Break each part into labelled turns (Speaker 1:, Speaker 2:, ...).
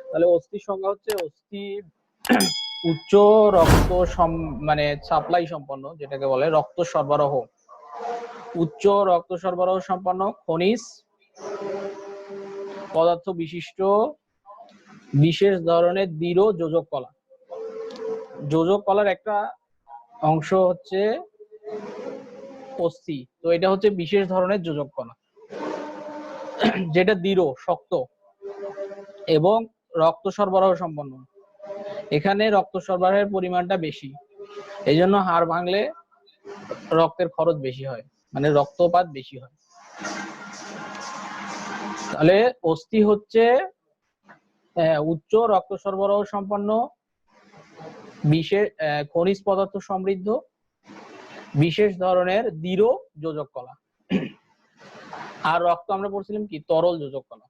Speaker 1: তাহলে অস্থির সংজ্ঞা হচ্ছে অস্থি উচ্চ রক্ত মানে সাপ্লাই সম্পন্ন, যেটাকে বলে রক্ত সরবরাহ, উচ্চ রক্ত সরবরাহ সম্পন্ন খনিজ পদার্থ বিশিষ্ট বিশেষ ধরনের দৃঢ় যোজক কলা। যোজক কলার একটা অংশ হচ্ছে অস্থি, তো এটা হচ্ছে বিশেষ ধরনের যোজক কলা যেটা দৃঢ় শক্ত এবং রক্ত সরবরাহ সম্পন্ন। এখানে রক্ত সরবরাহের পরিমাণটা বেশি, এই জন্য হাড় ভাঙলে রক্তের খরচ বেশি হয়, মানে রক্তপাত বেশি হয়। তাহলে অস্থি হচ্ছে উচ্চ রক্ত সরবরাহ সম্পন্ন বিশেষ খনিজ পদার্থ সমৃদ্ধ বিশেষ ধরনের দৃঢ় যোজক কলা। আর রক্ত আমরা পড়ছিলাম কি তরল যোজক কলা।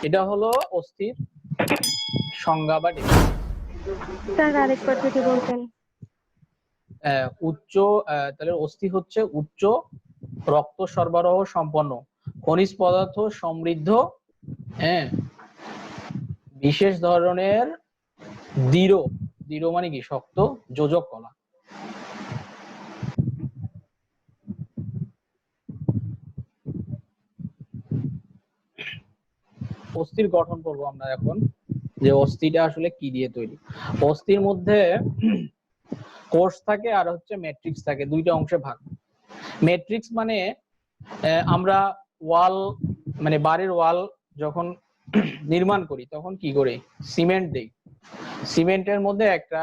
Speaker 1: এটা হলো অস্থির সংজ্ঞা বা
Speaker 2: স্যার আরেকবার যদি বলতেন।
Speaker 1: উচ্চ তাহলে অস্থি হচ্ছে উচ্চ রক্ত সরবরাহ সম্পন্ন খনিজ পদার্থ সমৃদ্ধ বিশেষ ধরনের দৃঢ়, দৃঢ় মানে কি শক্ত যোজক কলা। অস্থির গঠন করব আমরা এখন, যে অস্থিটা আসলে কি দিয়ে তৈরি। অস্থির মধ্যে কোষ থাকে আর হচ্ছে ম্যাট্রিক্স থাকে, দুইটা অংশে ভাগ। ম্যাট্রিক্স মানে আমরা ওয়াল মানে বাড়ির ওয়াল যখন নির্মাণ করি তখন কি করি, সিমেন্ট দেই, সিমেন্টের মধ্যে একটা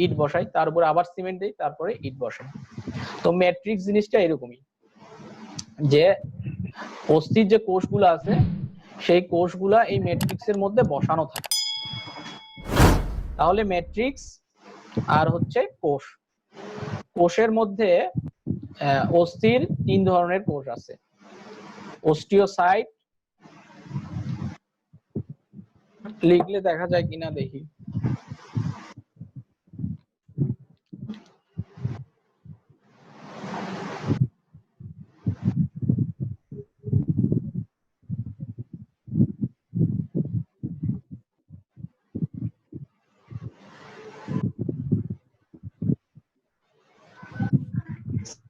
Speaker 1: ইট বসাই, তার উপরে আবার সিমেন্ট দেই, তারপরে ইট বসাই। তো ম্যাট্রিক্স জিনিসটা এরকমই, যে অস্থির যে কোষগুলো আছে সেই কোষগুলা এই ম্যাট্রিক্সের মধ্যে বসানো থাকে। তাহলে ম্যাট্রিক্স আর হচ্ছে কোষ, কোষের মধ্যে অস্থির তিন ধরনের কোষ আছে। অস্টিওসাইট, লিখলে দেখা যায় কিনা দেখি।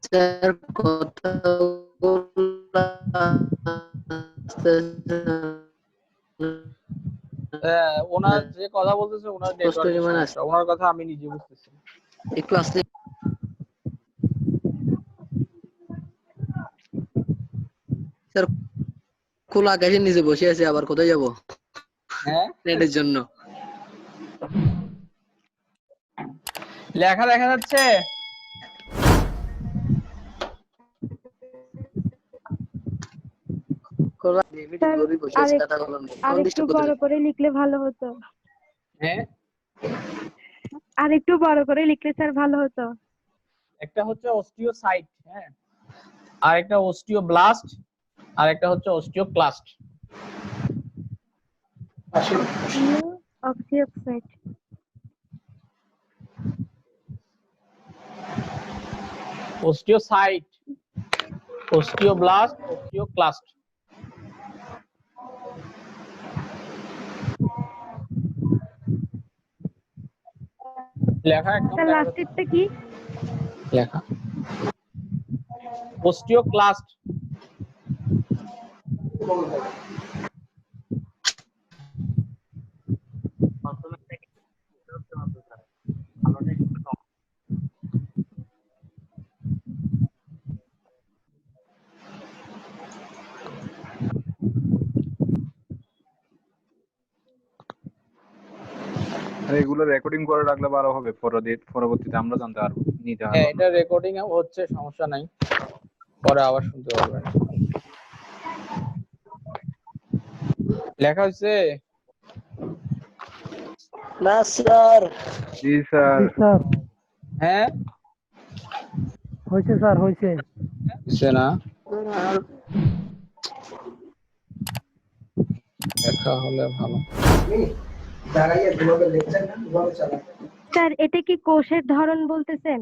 Speaker 3: স্যার কথা
Speaker 1: ওনার যে কথা বলতেছে ওনার নেটওয়ার্কের সমস্যা, ওনার কথা আমি নিজে বুঝতেছি।
Speaker 3: একটু আসলে স্যার খোলা আকাশের নিচে বসে আছে, আবার কোথায় যাব?
Speaker 1: হ্যাঁ
Speaker 3: নেটের জন্য
Speaker 1: লেখা দেখা যাচ্ছে?
Speaker 2: আরেকটু বড় করে লিখলে ভালো হতো।
Speaker 1: হ্যাঁ
Speaker 2: আরেকটু বড় করে লিখলে স্যার ভালো হতো।
Speaker 1: একটা হচ্ছে অস্টিওসাইট, হ্যাঁ, আর একটা অস্টিওব্লাস্ট, আর একটা হচ্ছে অস্টিওক্লাস্ট।
Speaker 2: অক্সিওসাইট,
Speaker 1: অস্টিওসাইট, অস্টিওব্লাস্ট, অস্টিওক্লাস্ট। লেখা একদম
Speaker 2: স্যার লাস্টেরটা কি
Speaker 1: লেখা? অস্টিওক্লাস্ট।
Speaker 4: এগুলো রেকর্ডিং করে রাখলে ভালো হবে, পরবর্তীতে আমরা জানতে পারবো, নিতে পারবো।
Speaker 1: হ্যাঁ, এটা রেকর্ডিং হচ্ছে, সমস্যা নাই, পরে আবার শুনতে পারবেন। লেখা হচ্ছে?
Speaker 3: না স্যার।
Speaker 4: জি স্যার।
Speaker 1: হ্যাঁ
Speaker 5: হয়েছে স্যার, হয়েছে।
Speaker 1: হচ্ছে না, লেখা হলে ভালো।
Speaker 2: স্যার এটা কি কোষের ধরন বলতেছেন?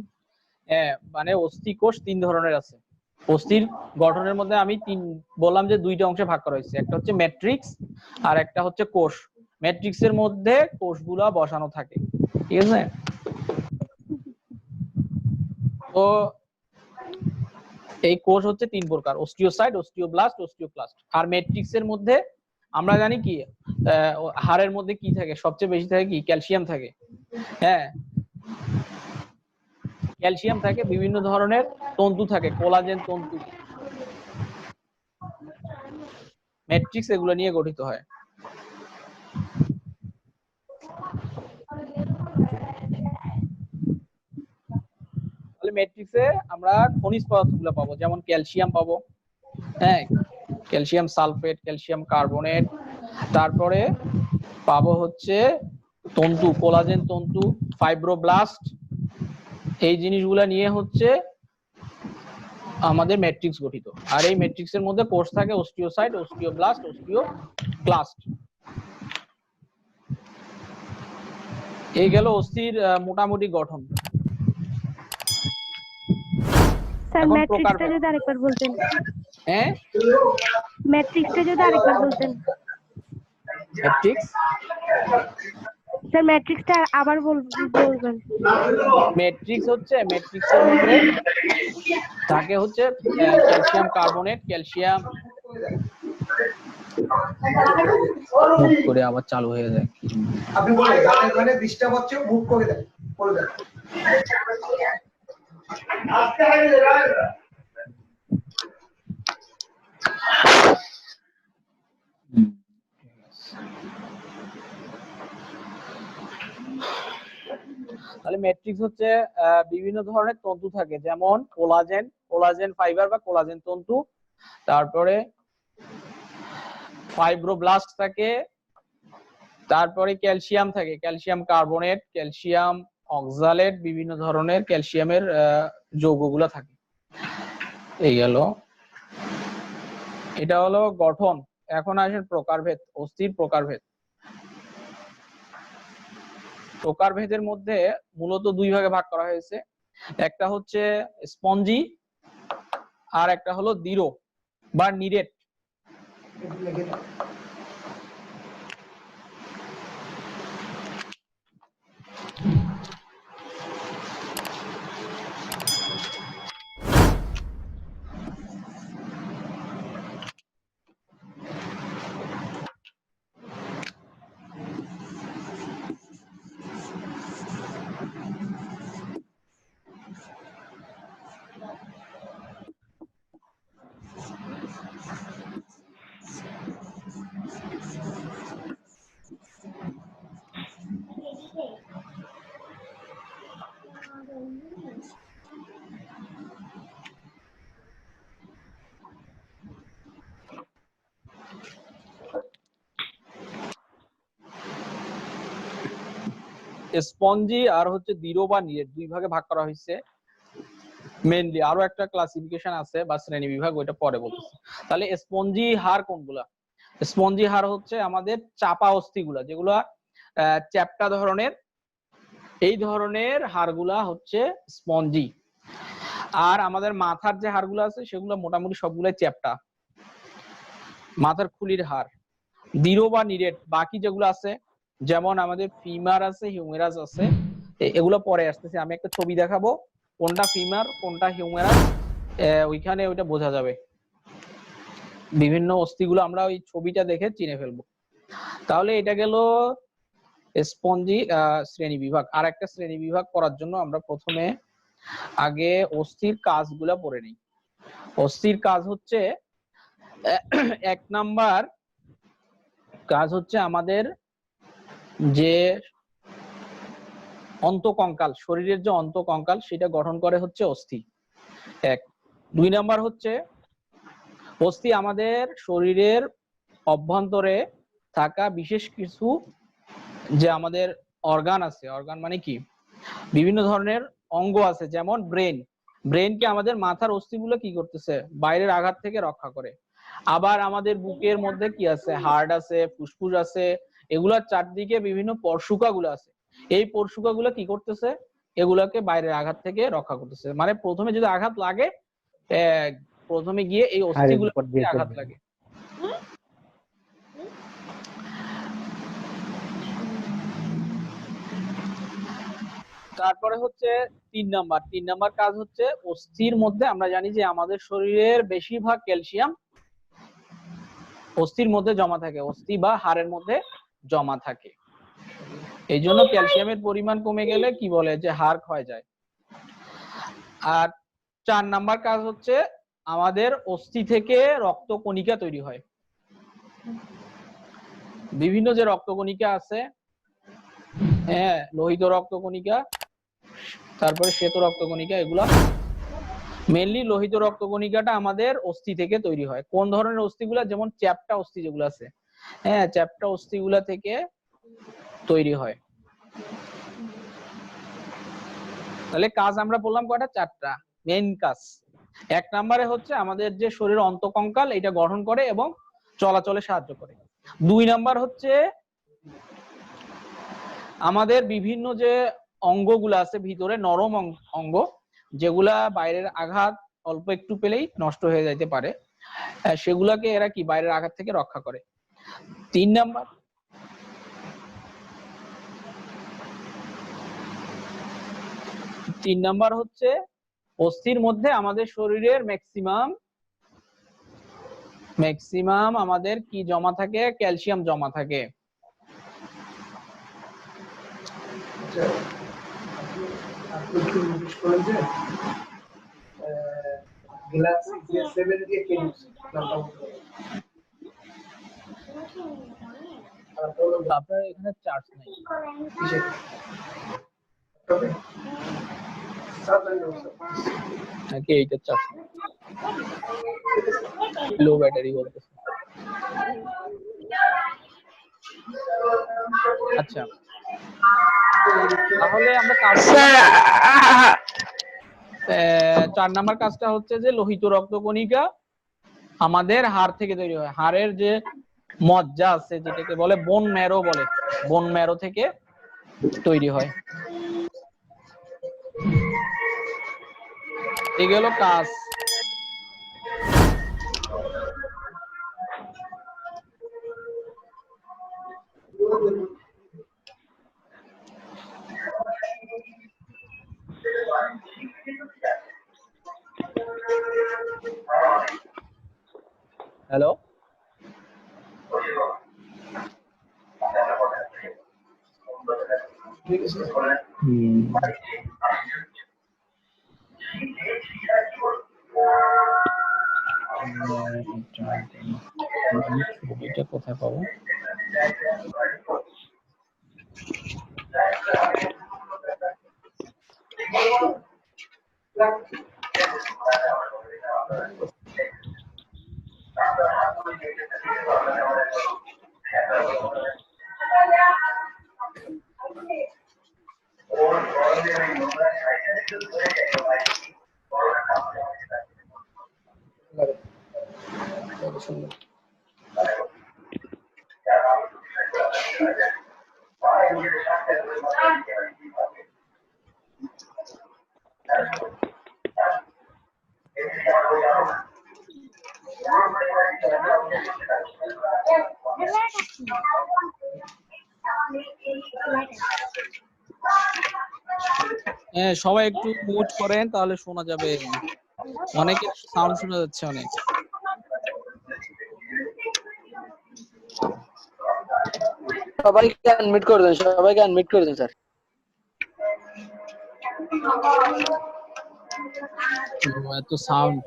Speaker 1: হ্যাঁ, মানে অস্থি কোষ তিন ধরনের আছে। অস্থির গঠনের মধ্যে আমি বললাম যে দুইটা অংশে ভাগ করা হয়েছে, একটা হচ্ছে ম্যাট্রিক্স আর একটা হচ্ছে কোষ। ম্যাট্রিক্সের মধ্যে কোষগুলা বসানো থাকে, ঠিক আছে? তো এই কোষ হচ্ছে 3 প্রকার, অস্টিওসাইট, অস্টিওব্লাস্ট, অস্টিওক্লাস্ট। আর ম্যাট্রিক্সের মধ্যে আমরা জানি কি হাড়ের মধ্যে কি থাকে, সবচেয়ে বেশি থাকে কি ক্যালসিয়াম থাকে। হ্যাঁ, ক্যালসিয়াম থাকে, বিভিন্ন ধরনের তন্তু থাকে, কোলাজেন তন্তু। ম্যাট্রিক্স এগুলো নিয়ে গঠিত হয়। তাহলে ম্যাট্রিক্সে আমরা খনিজ পদার্থগুলো পাবো, যেমন ক্যালসিয়াম পাবো, হ্যাঁ, ক্যালসিয়াম সালফেট, ক্যালসিয়াম কার্বনেট। তারপরে পাবো হচ্ছে তন্তু, কোলাজেন তন্তু, ফাইব্রোব্লাস্ট। এই জিনিসগুলা নিয়ে হচ্ছে আমাদের ম্যাট্রিক্স গঠিত। আর এই ম্যাট্রিক্সের মধ্যে কোষ থাকে অস্টিওসাইট, অস্টিওব্লাস্ট, অস্টিওক্লাস্ট। এই গেল অস্থির মোটামুটি গঠন।
Speaker 2: স্যার
Speaker 1: এখন
Speaker 2: ম্যাট্রিক্সটা
Speaker 1: প্রকারভেদ।
Speaker 2: যদি আরেকবার বলতেন।
Speaker 1: হ্যাঁ,
Speaker 2: ম্যাট্রিক্সটা যদি আরেকবার বলতেন।
Speaker 1: ম্যাট্রিক্স,
Speaker 2: স্যার ম্যাট্রিক্সটা আবার বলবেন।
Speaker 1: ম্যাট্রিক্স হচ্ছে, ম্যাট্রিক্সের মধ্যে থাকে হচ্ছে ক্যালসিয়াম কার্বনেট, ক্যালসিয়াম মুভ করে আবার চালু হয়ে যায়।
Speaker 6: আপনি বলেন গানের গানে ডিস্টার্ব হচ্ছে, মুভ করে দেন, করে দেন। আজকে আগে
Speaker 1: তাহলে ম্যাট্রিক্স হচ্ছে বিভিন্ন ধরনের তন্তু থাকে, যেমন কোলাজেন ফাইবার বা কোলাজেন তন্তু, তারপরে ফাইব্রোব্লাস্ট থাকে, তারপরে ক্যালসিয়াম থাকে, ক্যালসিয়াম কার্বনেট, ক্যালসিয়াম অক্সালেট, বিভিন্ন ধরনের ক্যালসিয়ামের যৌগগুলো থাকে। এই গেল, এটা হলো গঠন। এখন আসেন প্রকারভেদ, অস্থির প্রকারভেদ। প্রকারভেদের মধ্যে মূলত দুই ভাগে ভাগ করা হয়েছে, একটা হচ্ছে স্পঞ্জি আর একটা হলো দৃঢ় বা নিরেট। স্পঞ্জি আর হচ্ছে দৃঢ় বা নিরেট দুই ভাগে ভাগ করা হয়েছে মেইনলি। আরো একটা ক্লাসিফিকেশন আছে বা শ্রেণী বিভাগ, ওইটা পরে বলতেছি। তাহলে স্পঞ্জি হাড় কোনগুলা? স্পঞ্জি হাড় হচ্ছে আমাদের চাপা অস্থিগুলা, যেগুলা চ্যাপ্টা ধরনের, এই ধরনের হাড়গুলা হচ্ছে স্পঞ্জি। আর আমাদের মাথার যে হাড়গুলো আছে সেগুলো মোটামুটি সবগুলাই চ্যাপ্টা, মাথার খুলির হাড়। দৃঢ় বা নিরেট বাকি যেগুলো আছে, যেমন আমাদের ফিমার আছে, হিউমেরাস আছে, এগুলো পরে আসতেছে। আমি একটা ছবি দেখাবো, কোনটা ফিমার কোনটা হিউমেরাস ওইখানে ওইটা বোঝা যাবে। বিভিন্ন অস্থিগুলো আমরা ওই ছবিটা দেখে চিনে ফেলবো। তাহলে এটা গেল স্পঞ্জি শ্রেণী বিভাগ। আর একটা শ্রেণী বিভাগ করার জন্য আমরা প্রথমে আগে অস্থির কাজগুলা পড়ে নিই। অস্থির কাজ হচ্ছে, এক নাম্বার কাজ হচ্ছে আমাদের যে অন্তকঙ্কাল, শরীরের যে অন্তকঙ্কাল সেটা গঠন করে হচ্ছে অস্থি, এক। দুই নাম্বার হচ্ছে অস্থি আমাদের শরীরের অভ্যন্তরে থাকা বিশেষ কিছু যে আমাদের অর্গান আছে, অর্গান মানে কি বিভিন্ন ধরনের অঙ্গ আছে, যেমন ব্রেনকে আমাদের মাথার অস্থিগুলো কি করতেছে, বাইরের আঘাত থেকে রক্ষা করে। আবার আমাদের বুকের মধ্যে কি আছে, হার্ট আছে, ফুসফুস আছে, এগুলার চারদিকে বিভিন্ন পরশুকাগুলো আছে, এই পরশুকাগুলো কি করতেছে, এগুলাকে বাইরের আঘাত থেকে রক্ষা করতেছে। মানে প্রথমে যদি আঘাত লাগে প্রথমে গিয়ে এই
Speaker 5: হাড়ের
Speaker 1: অস্থিগুলোর
Speaker 5: উপর দিয়ে
Speaker 1: আঘাত
Speaker 5: চলবে।
Speaker 1: লাগে। তারপরে হচ্ছে 3 নাম্বার কাজ হচ্ছে অস্থির মধ্যে আমরা জানি যে আমাদের শরীরের বেশিরভাগ ক্যালসিয়াম অস্থির মধ্যে জমা থাকে, অস্থি বা হাড়ের মধ্যে জমা থাকে। এই জন্য ক্যালসিয়ামের পরিমাণ কমে গেলে কি বলে যে হাড় ক্ষয় যায়। আর 4 নাম্বার কাজ হচ্ছে আমাদের অস্থি থেকে রক্তকণিকা তৈরি হয়। বিভিন্ন যে রক্তকণিকা আছে, হ্যাঁ, লোহিত রক্তকণিকা, তারপরে শ্বেত রক্তকণিকা, এগুলা মেইনলি লোহিত রক্তকণিকাটা আমাদের অস্থি থেকে তৈরি হয়। কোন ধরনের অস্থিগুলা? যেমন চ্যাপ্টা অস্থি যেগুলো আছে, হ্যাঁ, চ্যাপ্টা অস্থিগুলা থেকে তৈরি হয়। তাহলে কাজ আমরা বললাম কয়টা? 4টা মেইন কাজ। 1 নাম্বারে হচ্ছে আমাদের যে শরীর অন্তঃকঙ্কাল এটা গঠন করে এবং চলাচলে সাহায্য করে। 2 নাম্বার হচ্ছে আমাদের বিভিন্ন যে অঙ্গগুলো আছে ভিতরে, নরম অঙ্গ যেগুলা বাইরের আঘাত অল্প একটু পেলেই নষ্ট হয়ে যাইতে পারে, সেগুলাকে এরা কি বাইরের আঘাত থেকে রক্ষা করে। 3 নাম্বার হচ্ছে অস্থির মধ্যে আমাদের শরীরের ম্যাক্সিমাম আমাদের কি জমা থাকে? ক্যালসিয়াম জমা থাকে।
Speaker 6: আপনি কি নোটিস করেন যে গ্যালাক্সি J7 দিয়ে কিনেছে নামটা বলতে পারেন? আর বলুন
Speaker 1: আপনার এখানে চার্জ নাই,
Speaker 6: কিসের? তবে সাবধানে বলুন।
Speaker 1: নাকি এইটা চার্জ নাই? লো ব্যাটারি বলতেছে। আচ্ছা, তাহলে আমরা কাজ 4 নাম্বার কাজটা হচ্ছে যে লোহিত রক্তকণিকা আমাদের হাড় থেকে তৈরি হয়। হাড়ের যে মজ্জা আছে যেটাকে বলে বোন ম্যারো বলে, বোন ম্যারো থেকে তৈরি হয়। এগুলো কাজ। হ্যালো,
Speaker 6: ঠিক আছে।
Speaker 1: এটা কোথায় পাবো? হ্যাঁ, সবাই একটু মিউট করেন তাহলে শোনা যাবে। অনেকের সাউন্ড শোনা যাচ্ছে অনেক।
Speaker 3: সবাইকে আনমিউট করে দেন, সবাইকে আনমিউট করে দেন স্যার।
Speaker 1: এত সাউন্ড।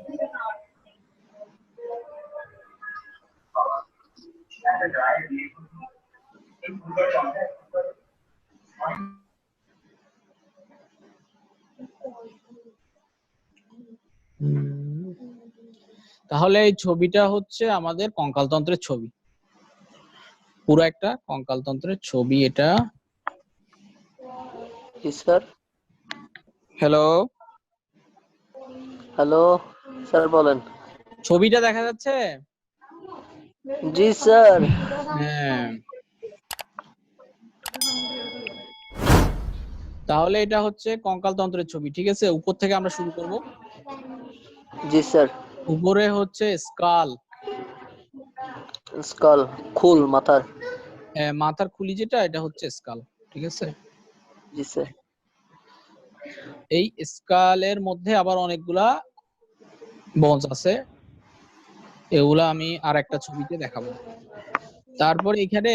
Speaker 1: তাহলে এই ছবিটা হচ্ছে আমাদের কঙ্কালতন্ত্রের ছবি, পুরো একটা কঙ্কালতন্ত্রের ছবি এটা।
Speaker 3: জি স্যার।
Speaker 1: হ্যালো,
Speaker 3: হ্যালো স্যার, বলেন।
Speaker 1: ছবিটা দেখা যাচ্ছে?
Speaker 3: জি স্যার।
Speaker 1: হ্যাঁ, তাহলে এটা হচ্ছে কঙ্কালতন্ত্রের ছবি, ঠিক আছে? উপর থেকে আমরা শুরু করব।
Speaker 3: জি স্যার।
Speaker 1: উপরে হচ্ছে স্কাল,
Speaker 3: স্কাল খুল মাথার।
Speaker 1: মাথার খুলি যেটা, এটা হচ্ছে স্কাল। ঠিক আছে,
Speaker 3: জি স্যার।
Speaker 1: এই স্কালের মধ্যে আবার অনেকগুলা বোনস আছে, এগুলা আমি আর একটা ছবিতে দেখাবো। তারপর এখানে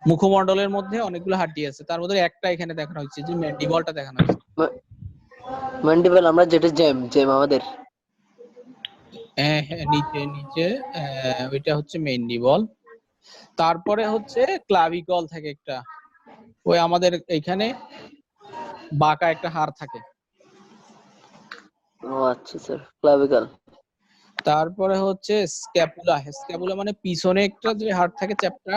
Speaker 1: মুখমণ্ডলের মধ্যে অনেকগুলো হাড্ডি আছে, তার মধ্যে একটা এখানে দেখানো হচ্ছে, যে ম্যান্ডিবলটা দেখানো হচ্ছে।
Speaker 3: ম্যান্ডিবল আমরা যেটা জ্যাম আমাদের।
Speaker 1: হ্যাঁ হ্যাঁ, নিচে নিচে ওইটা হচ্ছে ম্যান্ডিবল। তারপরে হচ্ছে ক্লাভিকল থাকে একটা, ওই আমাদের এখানে বাঁকা একটা হাড় থাকে।
Speaker 3: ও আচ্ছা স্যার, ক্লাভিকল।
Speaker 1: তারপরে হচ্ছে স্ক্যাপুলা, স্ক্যাপুলা মানে পিছনে একটা যে হাড় থাকে চ্যাপ্টা।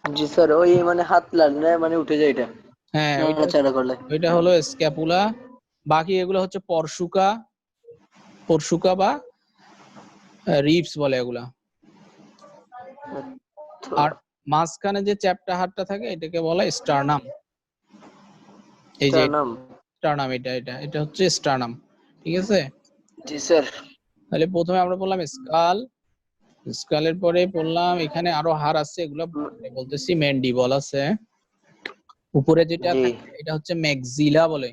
Speaker 3: জি স্যার, ওই মানে হাত লাগলে মানে উঠে যায় এটা
Speaker 1: হ্যাঁ,
Speaker 3: নাড়াচাড়া করলে।
Speaker 1: ওইটা হলো স্ক্যাপুলা। বাকি এগুলো হচ্ছে পরশুকা, পরশুকা বা রিবস বলে এগুলা। আর মাঝখানে যে চ্যাপ্টা হাড়টা থাকে এটাকে বলা স্টার্নাম। এই যে
Speaker 3: নাম।
Speaker 1: স্টার্নাম, এটা এটা এটা হচ্ছে স্টার্নাম। ঠিক আছে,
Speaker 3: জি স্যার।
Speaker 1: তাহলে প্রথমে আমরা বললাম স্কাল, স্কালের পরে বললাম এখানে আরো হাড় আছে, এগুলো বলতেছি ম্যান্ডিবল আছে। উপরে যেটা
Speaker 3: জি
Speaker 1: থাকে এটা হচ্ছে ম্যাক্সিলা বলে,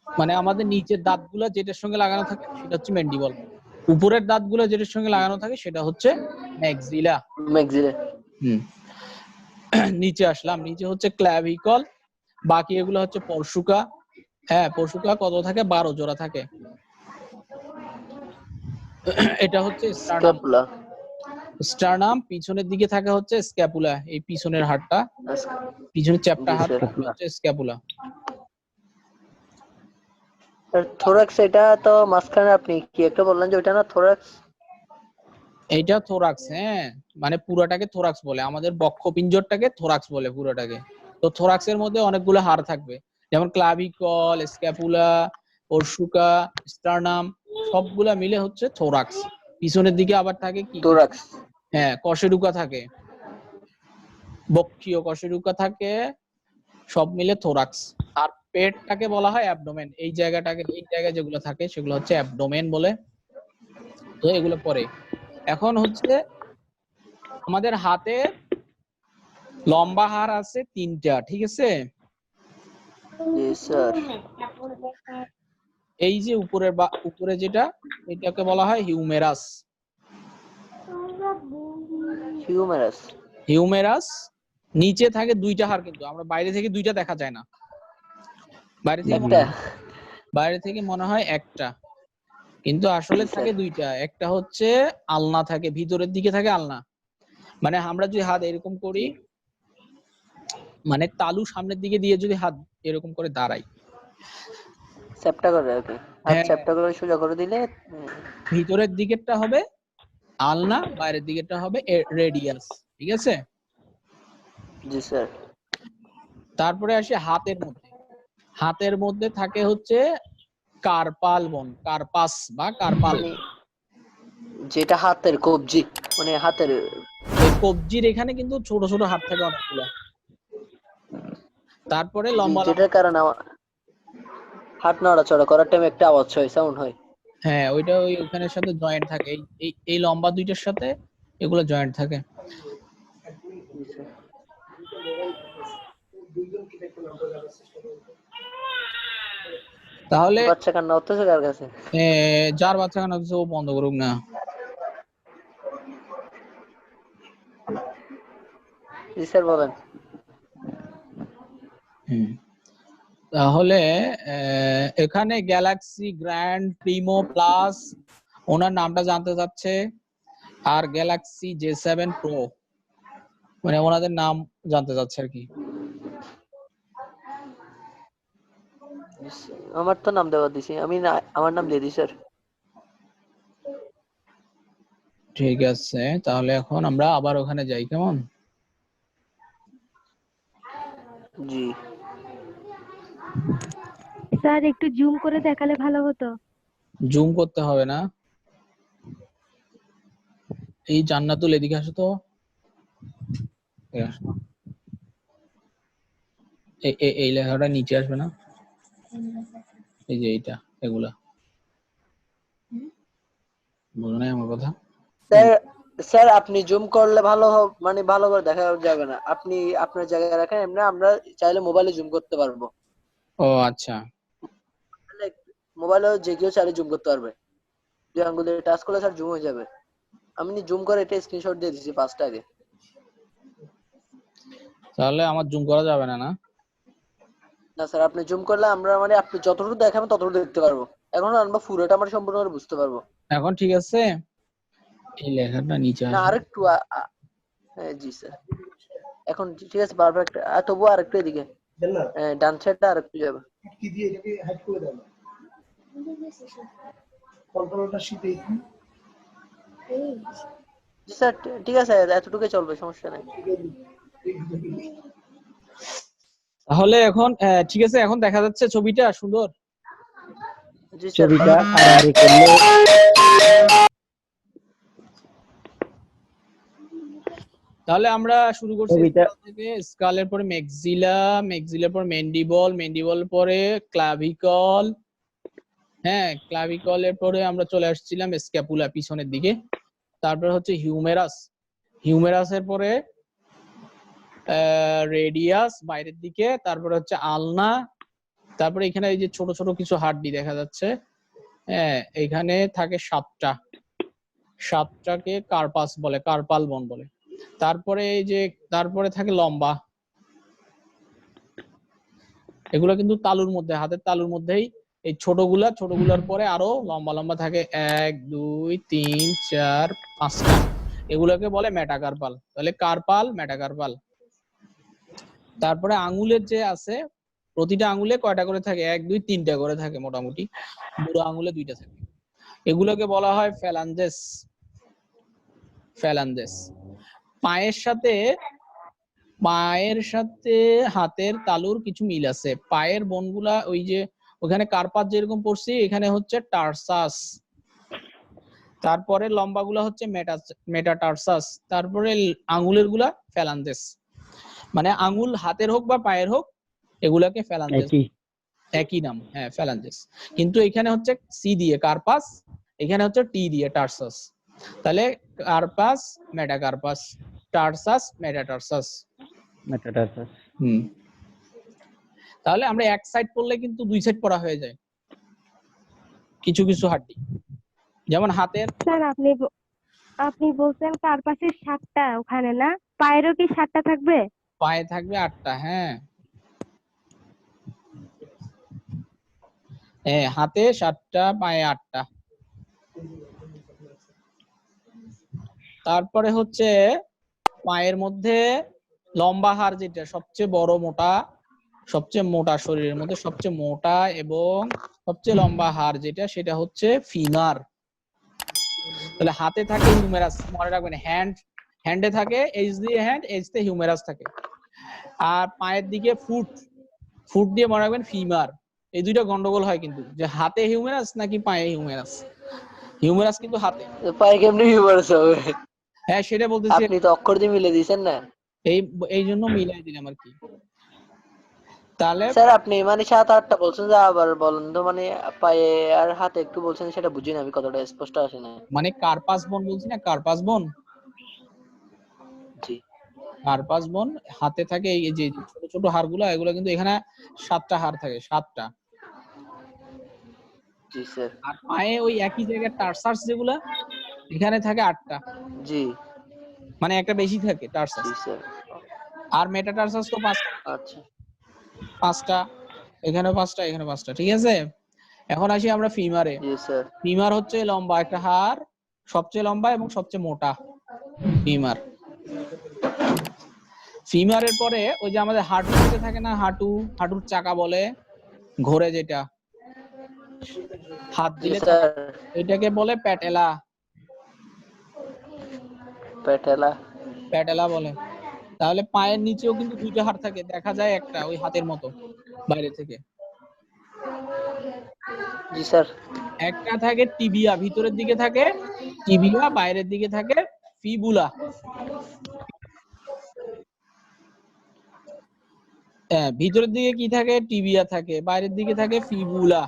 Speaker 1: মানে আমাদের নিচের দাঁতগুলো যেটার সঙ্গে লাগানো থাকে সেটা হচ্ছে ম্যান্ডিবল, উপরের দাঁতগুলো যেটার সঙ্গে লাগানো থাকে সেটা হচ্ছে ম্যাক্সিলা।
Speaker 3: ম্যাক্সিলা।
Speaker 1: হুম। নিচে আসলাম, নিচে হচ্ছে ক্ল্যাভিকল, বাকি এগুলো হচ্ছে পরশুকা। হ্যাঁ, পরশুকা কত থাকে, 12 জোড়া থাকে। এটা হচ্ছে স্টার্নাম।
Speaker 3: স্ক্যাপুলা।
Speaker 1: স্টার্নাম পিছনের দিকে থাকে হচ্ছে স্ক্যাপুলা, এই পিছনের হাড়টা, পিছনের চ্যাপ্টা
Speaker 3: জি
Speaker 1: হাড়
Speaker 3: স্যার।
Speaker 1: হচ্ছে স্ক্যাপুলা।
Speaker 3: আর থোরাক্স, এটা তো মাঝখানে আপনি কি একটা বললেন যে ওইটা না থোরাক্স?
Speaker 1: এইটা থোরাক্স, হ্যাঁ, মানে পুরাটাকে থোরাক্স বলে, আমাদের বক্ষপিঞ্জরটাকে থোরাক্স বলে পুরাটাকে। তো থোরাক্সের মধ্যে অনেকগুলো হাড় থাকবে, যেমন ক্লাভিকল, স্ক্যাপুলা, পরশুকা, স্টার্নাম, সবগুলা মিলে হচ্ছে থোরাক্স। পিছনের দিকে আবার থাকে কি,
Speaker 3: থোরাক্স।
Speaker 1: হ্যাঁ, কশেরুকা থাকে, বক্ষীয় কশেরুকা থাকে, সব মিলে থোরাক্স। আর পেটটাকে বলা হয় অ্যাবডোমেন, এই জায়গাটাকে, এই জায়গায় যেগুলো থাকে সেগুলো হচ্ছে অ্যাবডোমেন বলে। তো এগুলো পরে, এখন হচ্ছে আমাদের হাতে লম্বা হাড় আছে 3টা। ঠিক আছে,
Speaker 3: জি স্যার।
Speaker 1: এই যে উপরের বা উপরে যেটা, এটাকে বলা হয় হিউমেরাস।
Speaker 3: হিউমেরাস।
Speaker 1: হিউমেরাস নিচে থাকে 2টা হাড়, কিন্তু আমরা বাইরে থেকে 2টা দেখা যায় না, বাইরে থেকে
Speaker 3: একটা।
Speaker 1: বাইরে থেকে মনে হয় একটা, কিন্তু আসলে
Speaker 3: জি
Speaker 1: থাকে
Speaker 3: স্যার।
Speaker 1: 2টা। একটা হচ্ছে আলনা থাকে, ভিতরের দিকে থাকে আলনা, মানে আমরা যদি হাত এরকম করি,
Speaker 3: জি।
Speaker 1: মানে তালু সামনের দিকে দিয়ে যদি হাত এরকম করে দাঁড়াই,
Speaker 3: চ্যাপ্টা করে আর কি, হাত
Speaker 1: হ্যাঁ,
Speaker 3: চ্যাপ্টা করে সোজা করে দিলে।
Speaker 1: ভিতরের দিকেরটা হবে আলনা, বাইরের দিকেরটা হবে রেডিয়াস। ঠিক আছে,
Speaker 3: জি স্যার।
Speaker 1: তারপরে আসে হাতের মধ্যে। হাতের মধ্যে থাকে হচ্ছে কার্পাল বন, কার্পাস বা কার্পাল।
Speaker 3: মানে যেটা হাতের কবজি, মানে হাতের।
Speaker 1: এই কবজির এখানে কিন্তু ছোট ছোট হাত থাকে অনেকগুলো। তারপরে
Speaker 3: জি,
Speaker 1: লম্বা লম্বা,
Speaker 3: যেটার কারণে আমার হাত নাড়াচড়া করার টাইমে একটা আওয়াজ হয়, সাউন্ড হয়।
Speaker 1: হ্যাঁ, ওইটা ওই ওখানের সাথে জয়েন্ট থাকে, এই এই এই লম্বা 2টার সাথে এগুলো জয়েন্ট থাকে।
Speaker 3: জি স্যার।
Speaker 1: তাহলে
Speaker 3: বাচ্চা কান্না হতেছে কার কাছে?
Speaker 1: যার বাচ্চা কান্না হচ্ছে ও বন্ধ করুক না।
Speaker 3: জি স্যার বলেন।
Speaker 1: হুম, তাহলে এখানে গ্যালাক্সি গ্র্যান্ড প্রিমো প্লাস ওনার নামটা জানতে চাচ্ছে, আর গ্যালাক্সি J7 প্রো, মানে ওনাদের নাম জানতে চাচ্ছে আর কি।
Speaker 3: জি স্যার, আমার তো নাম দেওয়া দিছি, আমি না আমার নাম দিয়ে দিই স্যার।
Speaker 1: ঠিক আছে, তাহলে এখন আমরা আবার ওখানে যাই, কেমন?
Speaker 3: জি
Speaker 2: স্যার একটু জুম করে দেখালে ভালো হতো।
Speaker 1: জুম করতে হবে না, এই জান্নাতুল এদিকে আসো তো, এই আসো। এই লেখাটা নিচে আসবে না? এই যে এইটা, এগুলা বুঝো না আমার কথা?
Speaker 3: স্যার স্যার আপনি জুম করলে ভালো মানে ভালো করে দেখা যাবে না, আপনি আপনার জায়গায় রাখেন, এমনি আমরা চাইলে মোবাইলে জুম করতে পারবো।
Speaker 1: ও আচ্ছা,
Speaker 3: মোবাইলে যে কেউ চাইলে জুম করতে পারবে, 2 আঙ্গুল দিয়ে টাচ করলে স্যার জুম হয়ে যাবে। আমি জুম করে এটা স্ক্রিনশট দিয়ে দিয়েছি 5টা আগে।
Speaker 1: তাহলে আমার জুম করা যাবে না না?
Speaker 3: না স্যার, আপনি জুম করলে আমরা মানে আপনি যতটুকু দেখাবেন ততটুকু দেখতে পারবো, এখন আমরা পুরোটা আমরা সম্পূর্ণভাবে বুঝতে পারবো।
Speaker 1: এখন ঠিক আছে, এই লেখাটা নিচে
Speaker 3: না
Speaker 1: আসবে।
Speaker 3: আরেকটু হ্যাঁ জি স্যার, এখন ঠিক আছে পারফেক্ট। আর তবু আরেকটু এদিকে
Speaker 6: দেন না
Speaker 3: ডান সাইডটা আরেকটু যাবে।
Speaker 6: কি দিয়ে এটাকে হাইড করে দাও, কন্ট্রোলটা শিখে
Speaker 3: জি স্যার ঠিক আছে, এতটুকুই চলবে, সমস্যা নাই।
Speaker 1: তাহলে এখন ঠিক আছে, এখন দেখা যাচ্ছে ছবিটা সুন্দর।
Speaker 3: জি স্যার
Speaker 5: ছবিটা আড়াআড়ি করলে
Speaker 1: তাহলে আমরা শুরু করছি
Speaker 5: ছবিটা
Speaker 1: স্কাল থেকে। স্কালের পরে ম্যাক্সিলা, ম্যাক্সিলার পর ম্যান্ডিবল, ম্যান্ডিবল পরে ক্লাভিকল, হ্যাঁ ক্লাভিকলের পরে আমরা চলে আসছিলাম স্ক্যাপুলা পিছনের দিকে, তারপর হচ্ছে হিউমেরাস, হিউমেরাসের পরে রেডিয়াস বাইরের দিকে, তারপরে হচ্ছে আলনা, তারপরে এখানে এই যে ছোট ছোট কিছু হাড্ডি দেখা যাচ্ছে, হ্যাঁ এখানে থাকে 7টা, 7টাকে কার্পাস বলে, কার্পাল বন বলে। তারপরে এই যে তারপরে থাকে লম্বা, এগুলো কিন্তু তালুর মধ্যে, হাতের তালুর মধ্যেই এই ছোটগুলার পরে আরো লম্বা লম্বা থাকে 1 2 3 4 5টা, এগুলোকে বলে মেটাকার্পাল। তাহলে কার্পাল, মেটাকার্পাল। তারপরে আঙ্গুলের যে আছে, প্রতিটা আঙ্গুলে কয়টা করে থাকে? 1 2 3টা করে থাকে মোটামুটি, বুড়ো আঙ্গুলে 2টা থাকে, এগুলোকে বলা হয় ফ্যালাঞ্জেস, ফ্যালাঞ্জেস। পায়ের সাথে হাতের তালুর কিছু মিল আছে, পায়ের বোনগুলা ওই যে ওখানে কার্পাস যেরকম পড়ছি, এখানে হচ্ছে টার্সাস, তারপরে লম্বাগুলা হচ্ছে মেটাটার্সাস, তারপরে আঙ্গুলের গুলা ফ্যালাঞ্জেস। মানে আঙ্গুল হাতের হোক বা পায়ের হোক, এগুলাকে ফ্যালাঞ্জেস,
Speaker 5: একই।
Speaker 1: একই নাম, হ্যাঁ ফ্যালাঞ্জেস। কিন্তু এখানে হচ্ছে সি দিয়ে কার্পাস, এখানে হচ্ছে টি দিয়ে টার্সাস। তাহলে কার্পাস, মেটাকার্পাস, টার্সাস, মেটাটার্সাস।
Speaker 5: মেটাটার্সাস।
Speaker 1: তাহলে আমরা এক সাইড পড়লে কিন্তু 2 সাইড পড়া হয়ে যায় কিছু কিছু হাড্ডি, যেমন হাতের।
Speaker 2: স্যার আপনি বলছেন কার্পাসের 7টা ওখানে, না পায়েরও কি 7টা থাকবে?
Speaker 1: পায়ে থাকবে 8টা, হ্যাঁ হাতে 7টা, পায়ে 8টা। তারপরে হচ্ছে পায়ের মধ্যে লম্বা হাড়, যেটা সবচেয়ে বড় মোটা, সবচেয়ে মোটা, শরীরের মধ্যে সবচেয়ে মোটা এবং সবচেয়ে লম্বা হাড় যেটা, সেটা হচ্ছে ফিমার। তাহলে হাতে থাকে হিউমেরাস, মনে রাখবেন, হ্যান্ডে থাকে এইচ দিয়ে হ্যান্ড, এইচ তে হিউমেরাস থাকে। আর পায়ের দিকে ফুট দিয়ে মনে রাখবেন ফিমার। এই দুইটা গন্ডগোল হয় কিন্তু, যে হাতে হিউমেরাস নাকি পায়ে হিউমেরাস। হিউমেরাস কিন্তু হাতে।
Speaker 3: পায়ে কেমনি হিউমারাস হবে?
Speaker 1: হ্যাঁ সেটা বলতেছি,
Speaker 3: আপনি তো অক্ষর দিয়ে মিলে দিয়েছেন না।
Speaker 1: এই জন্য মিলাই দিলাম আর কি। তাহলে
Speaker 3: স্যার আপনি মানে 7 8টা বলছেন, যে আবার বলেন তো, মানে পায়ে আর হাতে একটু বলছেন, সেটা বুঝিনি আমি, কতটা স্পষ্ট আসে না।
Speaker 1: মানে কার্পাস বন বলছি না, কার্পাস বন,
Speaker 3: জি
Speaker 1: কার্পাস বন হাতে থাকে। এই যে ছোট ছোট হাড়গুলো, এগুলো কিন্তু এখানে 7টা হাড় থাকে, 7টা।
Speaker 3: জি স্যার।
Speaker 1: আর পায়ে ওই একই জায়গায় টার্সাস যেগুলা, এখানে থাকে 8টা,
Speaker 3: জি
Speaker 1: মানে একটা বেশি থাকে টার্সাস।
Speaker 3: জি স্যার।
Speaker 1: আর মেটাটার্সাস তো 5টা,
Speaker 3: আচ্ছা
Speaker 1: 5টা, এখানে 5টা, এখানে 5টা, ঠিক আছে। এখন আসি আমরা ফিমারে।
Speaker 3: জি স্যার।
Speaker 1: ফিমার হচ্ছে লম্বা একটা হাড়, সবচেয়ে লম্বা এবং সবচেয়ে মোটা ফিমার। ফিমারের পরে ওই যে আমাদের হাঁটু যেটা থাকে না, হাঁটুর চাকা বলে, ঘোরে যেটা, হাত
Speaker 3: জি
Speaker 1: দিলে
Speaker 3: স্যার।
Speaker 1: এটাকে বলে প্যাটেলা,
Speaker 3: পেটেলা।
Speaker 1: প্যাটেলা বলে। তাহলে পায়ের নিচেও কিন্তু 2টা হাড় থাকে, দেখা যায় একটা ওই হাতের মতো বাইরে থেকে।
Speaker 3: জি স্যার।
Speaker 1: একটা থাকে টিবিয়া, ভিতরের দিকে থাকে টিবিয়া, বাইরের দিকে থাকে ফিবুলা। ভিতরের দিকে কি থাকে? টিবিয়া থাকে, বাইরের দিকে থাকে ফিবুলা।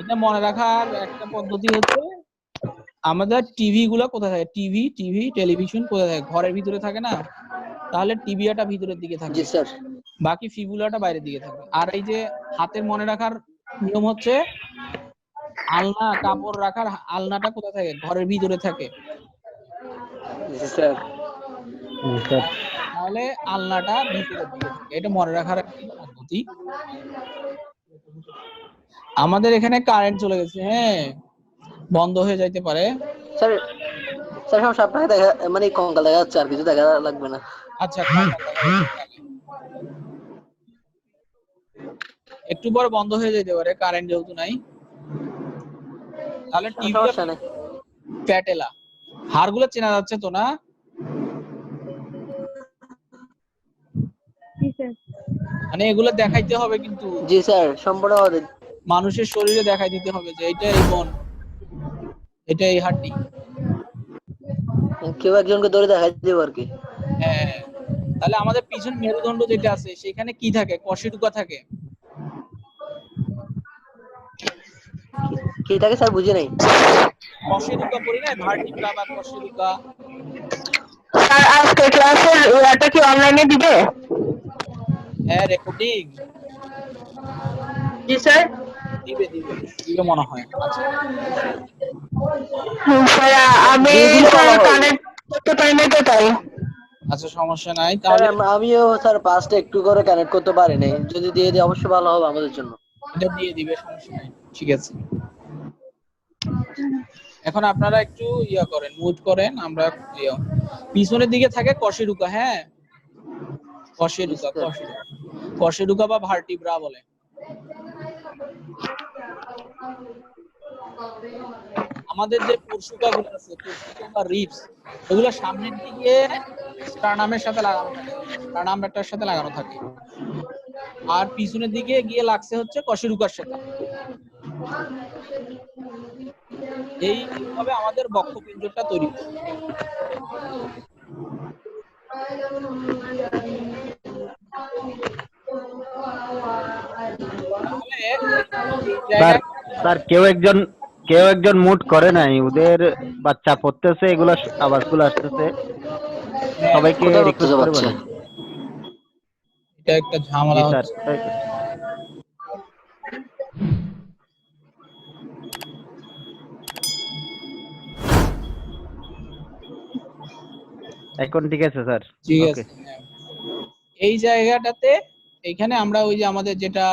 Speaker 1: এটা মনে রাখার একটা পদ্ধতি হচ্ছে আমাদের টিভি গুলা কোথায় থাকে, টিভি টেলিভিশন কোথায় থাকে, ঘরের ভিতরে থাকে না, তাহলে টিভিটা ভিতরের দিকে থাকে,
Speaker 3: জি স্যার।
Speaker 1: বাকি ফিবুলাটা বাইরের দিকে থাকে। আর এই যে হাতের মনে রাখার নিয়ম হচ্ছে আলনা, কাপড় রাখার আলনাটা কোথায় থাকে, ঘরের ভিতরে থাকে,
Speaker 3: জি স্যার।
Speaker 5: জি স্যার।
Speaker 1: তাহলে আলনাটা ভিতরের দিকে থাকে। এটা মনে রাখার একটি পদ্ধতি। আমাদের এখানে কারেন্ট চলে গেছে, হ্যাঁ, বন্ধ হয়ে যাইতে পারে।
Speaker 3: স্যার স্যার সমস্যা আপনাকে দেখা মানে কঙ্কাল দেখা যাচ্ছে, আর কিছু দেখা লাগবে না।
Speaker 1: আচ্ছা, একটু পরে বন্ধ হয়ে যেতে পারে কারেন্ট যেহেতু নাই। তাহলে টিভিটা
Speaker 3: সমস্যা নেই।
Speaker 1: প্যাটেলা, হাড়গুলো চেনা যাচ্ছে তো না?
Speaker 2: জি স্যার।
Speaker 1: মানে এগুলো দেখাইতে হবে কিন্তু
Speaker 3: জি স্যার, সম্পূর্ণ
Speaker 1: মানুষের শরীরে দেখাই দিতে হবে যে এটা এই বোন, এটা এই হাড্ডি।
Speaker 3: কেউ একজনকে ধরে দেখাই দেবো আর কি।
Speaker 1: হ্যাঁ, তাহলে আমাদের পিছন মেরুদণ্ড যেটা আছে সেখানে কি থাকে, কশেরুকা থাকে।
Speaker 3: কি থাকে স্যার বুঝি নাই।
Speaker 1: কশেরুকা পড়ি না, ভার্টিব্রা বা কশেরুকা।
Speaker 7: স্যার আজকে ক্লাসের এটা কি অনলাইনে দিবে?
Speaker 1: হ্যাঁ, রেকর্ডিং
Speaker 7: জি স্যার।
Speaker 1: দিবে মনে হয়। আচ্ছা,
Speaker 7: স্যার আমি স্যার কানেক্ট করতে পারি না তো তাই।
Speaker 1: আচ্ছা, সমস্যা নাই।
Speaker 3: স্যার
Speaker 1: তাহলে
Speaker 3: আমিও স্যার পাঁচটা একটু করে কানেক্ট করতে পারি নাই, যদি দিয়ে দিই অবশ্যই ভালো হবে আমাদের জন্য।
Speaker 1: এটা দিয়ে দিবে, সমস্যা নাই। ঠিক আছে, এখন আপনারা একটু ইয়া করেন, মুভ করেন। আমরা পিছনের দিকে থাকে কশেরুকা, হ্যাঁ, কশেরুকা বা ভার্টিব্রা বলে। আমাদের যে পরশুকাগুলো আছে, পরশুকা বা রিবস, ওগুলো সামনের দিকে স্টার্নামের সাথে লাগানো থাকে, স্টার্নামটার সাথে লাগানো থাকে, আর পিছনের দিকে গিয়ে লাগছে হচ্ছে কশেরুকার সাথে। এইভাবে আমাদের বক্ষপিঞ্জরটা তৈরি হয়।
Speaker 5: স্যার স্যার কেউ একজন মুট করে নাই, ওদের বাচ্চা পড়তেছে, এগুলা আওয়াজগুলো আসতেছে, সবাইকে
Speaker 3: কোথায়
Speaker 5: রিকোয়েস্ট করে
Speaker 3: বাচ্চা?
Speaker 5: বলেন।
Speaker 1: এটা একটা ঝামেলা
Speaker 5: জি স্যার।
Speaker 1: হচ্ছে।
Speaker 5: এখন ঠিক আছে স্যার?
Speaker 1: ঠিক
Speaker 5: ওকে।
Speaker 1: আছে, হ্যাঁ। এই জায়গাটাতে এখানে আমরা ওই যে আমাদের যেটা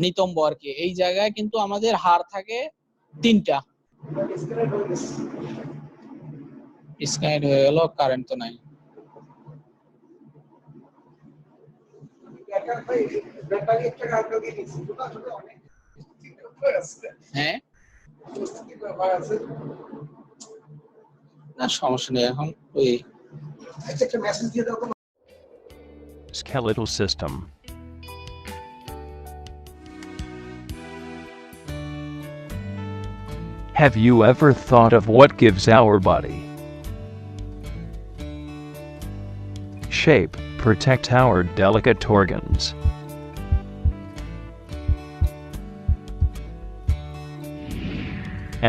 Speaker 1: নিতম্ব আর কি, এই জায়গায় কিন্তু আমাদের হাড় থাকে 3টা। ডিসকানেক্ট হয়ে গেল, কারেন্ট তো নাই। হ্যাঁ, না সমস্যা নেই, এখন ওই
Speaker 6: একটা মেসেজ দিয়ে দাও তো।
Speaker 8: Skeletal system. Have you ever thought of what gives our body shape, protect our delicate organs,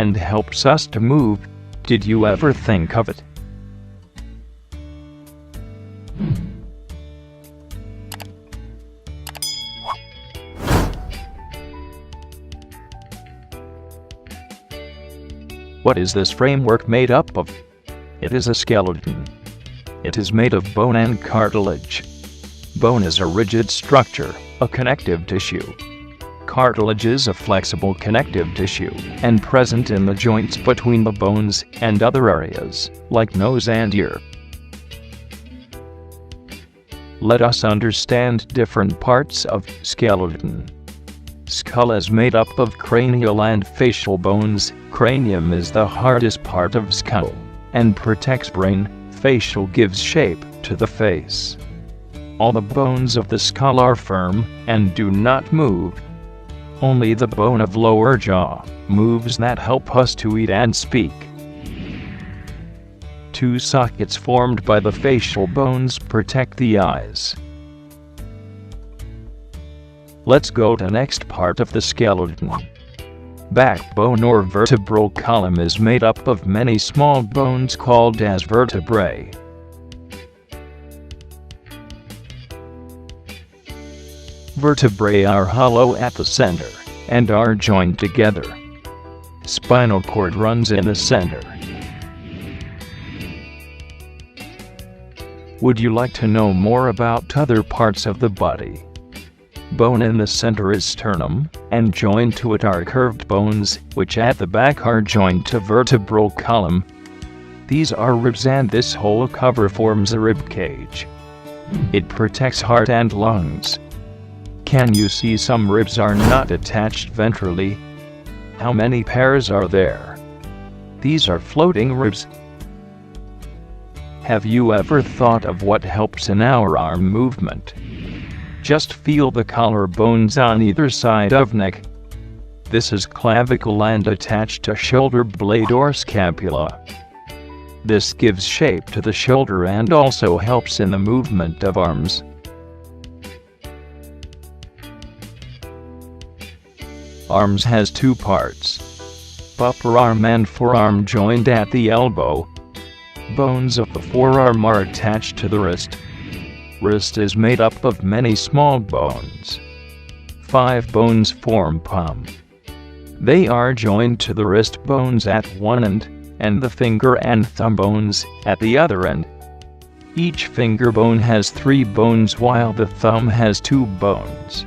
Speaker 8: and helps us to move? Did you ever think of it? What is this framework made up of? It is a skeleton. It is made of bone and cartilage. Bone is a rigid structure, a connective tissue. Cartilage is a flexible connective tissue, and present in the joints between the bones and other areas, like nose and ear. Let us understand different parts of skeleton. Skull is made up of cranial and facial bones. Cranium is the hardest part of skull and protects brain. Facial gives shape to the face. All the bones of the skull are firm and do not move. Only the bone of lower jaw moves, that help us to eat and speak. Two sockets formed by the facial bones protect the eyes. Let's go to next part of the skeleton. Backbone or vertebral column is made up of many small bones called as vertebrae. Vertebrae are hollow at the center and are joined together. Spinal cord runs in the center. Would you like to know more about other parts of the body? Bone in the center is sternum, and joined to it are curved bones, which at the back are joined to vertebral column. These are ribs, and this whole cover forms a rib cage. It protects heart and lungs. Can you see some ribs are not attached ventrally? How many pairs are there? These are floating ribs. Have you ever thought of what helps in our arm movement? Just feel the collarbones on either side of neck. This is clavicle and attached to shoulder blade or scapula. This gives shape to the shoulder and also helps in the movement of arms. Arms has two parts: upper arm and forearm joined at the elbow. Bones of the forearm are attached to the wrist. Wrist is made up of many small bones. 5 bones form palm. They are joined to the wrist bones at one end, and the finger and thumb bones at the other end. Each finger bone has 3 bones while the thumb has 2 bones.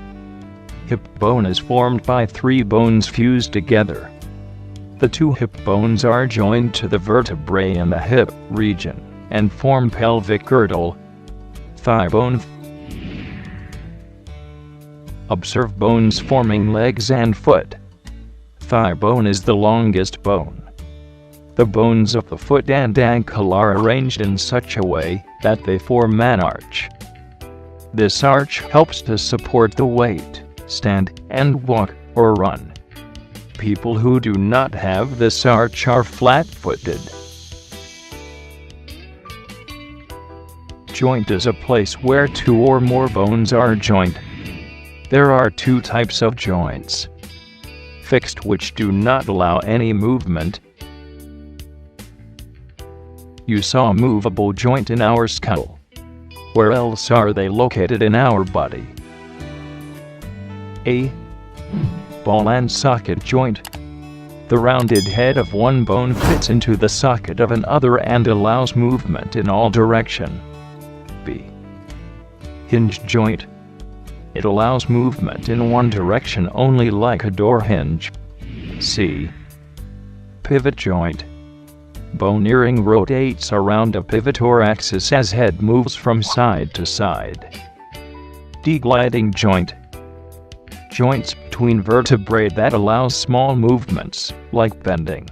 Speaker 8: Hip bone is formed by 3 bones fused together. The 2 hip bones are joined to the vertebrae in the hip region and form pelvic girdle. Thigh bone. Observe bones forming legs and foot. Thigh bone is the longest bone. The bones of the foot and ankle are arranged in such a way that they form an arch. This arch helps to support the weight, stand, and walk or run. People who do not have this arch are flat-footed. Joint is a place where 2 or more bones are joined. There are 2 types of joints: fixed, which do not allow any movement. You saw a movable joint in our skull. Where else are they located in our body? A. Ball and socket joint. The rounded head of one bone fits into the socket of another and allows movement in all directions. B. Hinge joint. It allows movement in one direction only, like a door hinge. C. Pivot joint. Bone earring rotates around a pivot or axis as head moves from side to side. D. Gliding joint. Joints between vertebrae that allows small movements, like bending.